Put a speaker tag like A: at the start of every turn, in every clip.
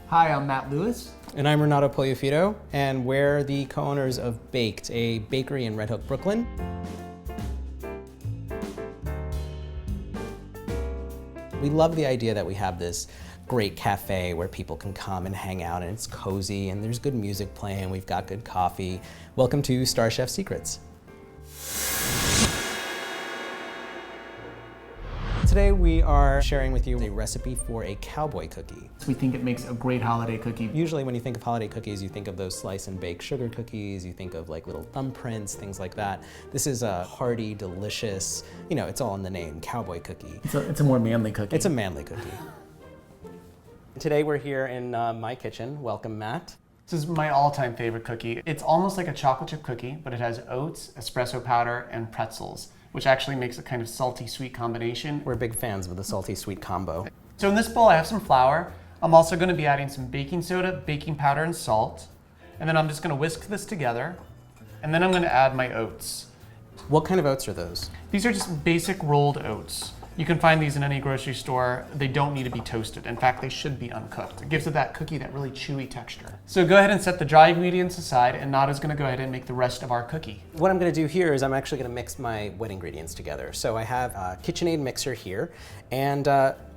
A: Hi, I'm Matt Lewis.
B: And I'm Renato Poliafito, and we're the co-owners of Baked, a bakery in Red Hook, Brooklyn. We love the idea that we have this great cafe where people can come and hang out, and it's cozy, and there's good music playing, we've got good coffee. Welcome to Star Chef Secrets. Today we are sharing with you a recipe for a cowboy cookie.
A: We think it makes a great holiday cookie.
B: Usually when you think of holiday cookies, you think of those slice and bake sugar cookies, you think of like little thumbprints, things like that. This is a hearty, delicious, you know, it's all in the name, cowboy cookie.
A: It's a more manly cookie.
B: It's a manly cookie. Today we're here in my kitchen. Welcome, Matt.
A: This is my all-time favorite cookie. It's almost like a chocolate chip cookie, but it has oats, espresso powder, and pretzels, which actually makes a kind of salty-sweet combination.
B: We're big fans of the salty-sweet combo.
A: So in this bowl, I have some flour. I'm also gonna be adding some baking soda, baking powder, and salt. And then I'm just gonna whisk this together. And then I'm gonna add my oats.
B: What kind of oats are those?
A: These are just basic rolled oats. You can find these in any grocery store. They don't need to be toasted. In fact, they should be uncooked. It gives it that cookie, that really chewy texture. So go ahead and set the dry ingredients aside, and Nada's gonna go ahead and make the rest of our cookie.
B: What I'm gonna do here is I'm actually gonna mix my wet ingredients together. So I have a KitchenAid mixer here, and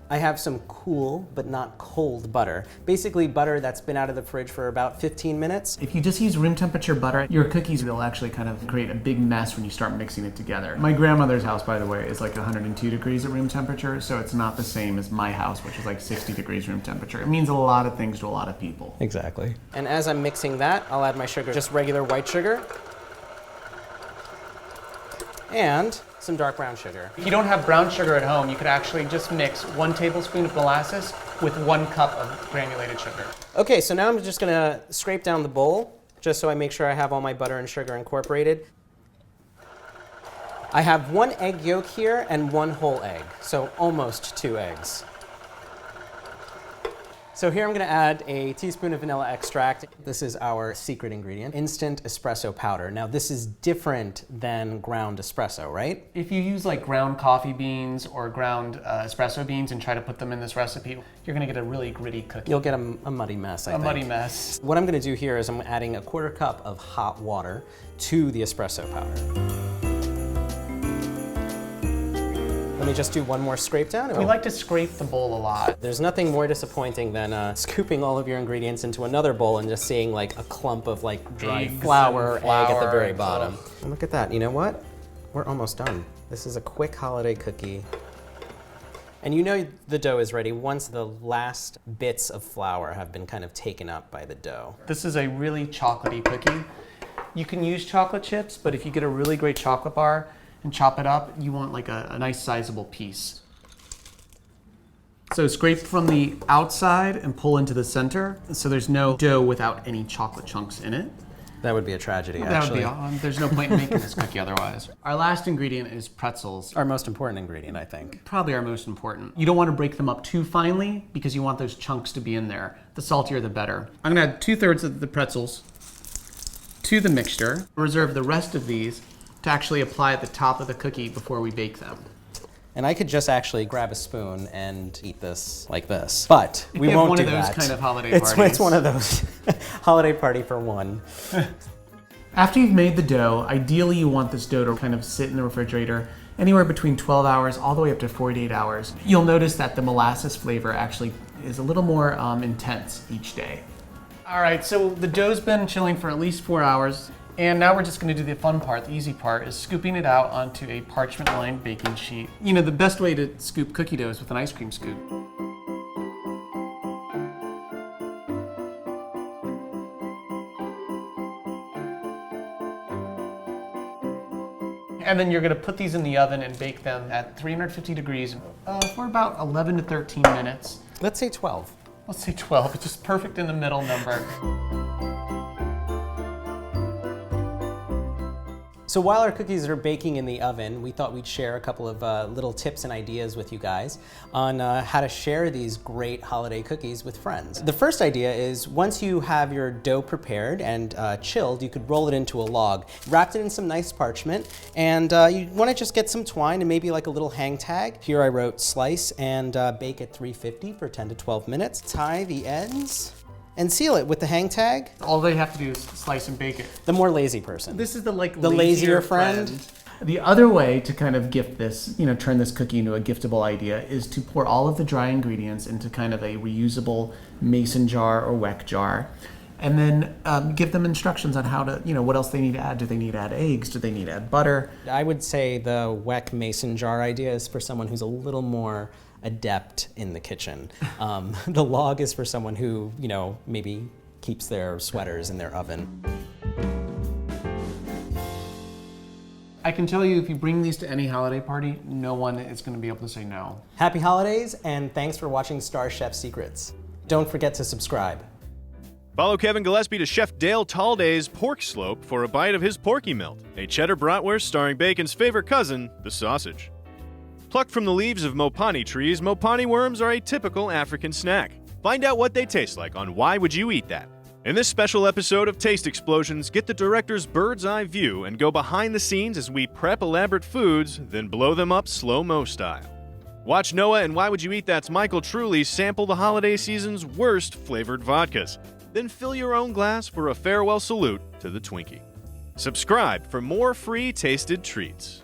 B: I have some cool but not cold butter. Basically butter that's been out of the fridge for about 15 minutes.
A: If you just use room temperature butter, your cookies will actually kind of create a big mess when you start mixing it together. My grandmother's house, by the way, is like 102 degrees at room temperature, so it's not the same as my house, which is like 60 degrees room temperature. It means a lot of things to a lot of people.
B: Exactly. And as I'm mixing that, I'll add my sugar, just regular white sugar, and some dark brown sugar.
A: If you don't have brown sugar at home, you could actually just mix 1 tablespoon of molasses with 1 cup of granulated sugar.
B: Okay, so now I'm just gonna scrape down the bowl, just so I make sure I have all my butter and sugar incorporated. I have 1 egg yolk here and 1 whole egg, so almost 2 eggs. So here I'm gonna add a teaspoon of vanilla extract. This is our secret ingredient, instant espresso powder. Now this is different than ground espresso, right?
A: If you use like ground coffee beans or ground espresso beans and try to put them in this recipe, you're gonna get a really gritty cookie.
B: You'll get a muddy mess, I think.
A: A muddy mess.
B: What I'm gonna do here is I'm adding a 1/4 cup of hot water to the espresso powder. Let me just do 1 more scrape down.
A: We like to scrape the bowl a lot.
B: There's nothing more disappointing than scooping all of your ingredients into another bowl and just seeing like a clump of like dry flour or egg at the very bottom. And look at that, you know what? We're almost done. This is a quick holiday cookie. And you know the dough is ready once the last bits of flour have been kind of taken up by the dough.
A: This is a really chocolatey cookie. You can use chocolate chips, but if you get a really great chocolate bar and chop it up, you want like a nice sizable piece. So scrape from the outside and pull into the center, so there's no dough without any chocolate chunks in it.
B: That would be a tragedy,
A: That
B: actually.
A: would be, there's no point in making this cookie otherwise. Our last ingredient is pretzels.
B: Our most important ingredient, I think.
A: Probably our most important. You don't want to break them up too finely because you want those chunks to be in there. The saltier the better. I'm gonna add 2/3 of the pretzels to the mixture. Reserve the rest of these to actually apply at the top of the cookie before we bake them.
B: And I could just actually grab a spoon and eat this like this, but we won't do that.
A: It's one of those kind of holiday parties.
B: It's one of those holiday party for one.
A: After you've made the dough, ideally you want this dough to kind of sit in the refrigerator anywhere between 12 hours all the way up to 48 hours. You'll notice that the molasses flavor actually is a little more intense each day. All right, so the dough's been chilling for at least 4 hours. And now we're just gonna do the fun part, the easy part, is scooping it out onto a parchment-lined baking sheet. You know, the best way to scoop cookie dough is with an ice cream scoop. And then you're gonna put these in the oven and bake them at 350 degrees for about 11 to 13 minutes.
B: Let's say 12.
A: Let's say 12, it's just perfect in the middle number.
B: So while our cookies are baking in the oven, we thought we'd share a couple of little tips and ideas with you guys on how to share these great holiday cookies with friends. The first idea is once you have your dough prepared and chilled, you could roll it into a log, wrapped it in some nice parchment, and you want to just get some twine and maybe like a little hang tag. Here I wrote slice and bake at 350 for 10 to 12 minutes. Tie the ends and seal it with the hang tag.
A: All they have to do is slice and bake it.
B: The more lazy person.
A: This is the
B: lazier friend.
A: The other way to kind of gift this, turn this cookie into a giftable idea is to pour all of the dry ingredients into kind of a reusable mason jar or weck jar. And then give them instructions on how to, what else they need to add. Do they need to add eggs? Do they need to add butter?
B: I would say the weck mason jar idea is for someone who's a little more adept in the kitchen. The log is for someone who, maybe keeps their sweaters in their oven.
A: I can tell you if you bring these to any holiday party, no one is going to be able to say no.
B: Happy holidays, and thanks for watching Star Chef Secrets. Don't forget to subscribe.
C: Follow Kevin Gillespie to Chef Dale Talday's Pork Slope for a bite of his Porky Melt, a cheddar bratwurst starring bacon's favorite cousin, the sausage. Plucked from the leaves of mopani trees, mopani worms are a typical African snack. Find out what they taste like on Why Would You Eat That? In this special episode of Taste Explosions, get the director's bird's eye view and go behind the scenes as we prep elaborate foods, then blow them up slow-mo style. Watch Noah and Why Would You Eat That's Michael Truly sample the holiday season's worst flavored vodkas. Then fill your own glass for a farewell salute to the Twinkie. Subscribe for more free tasted treats.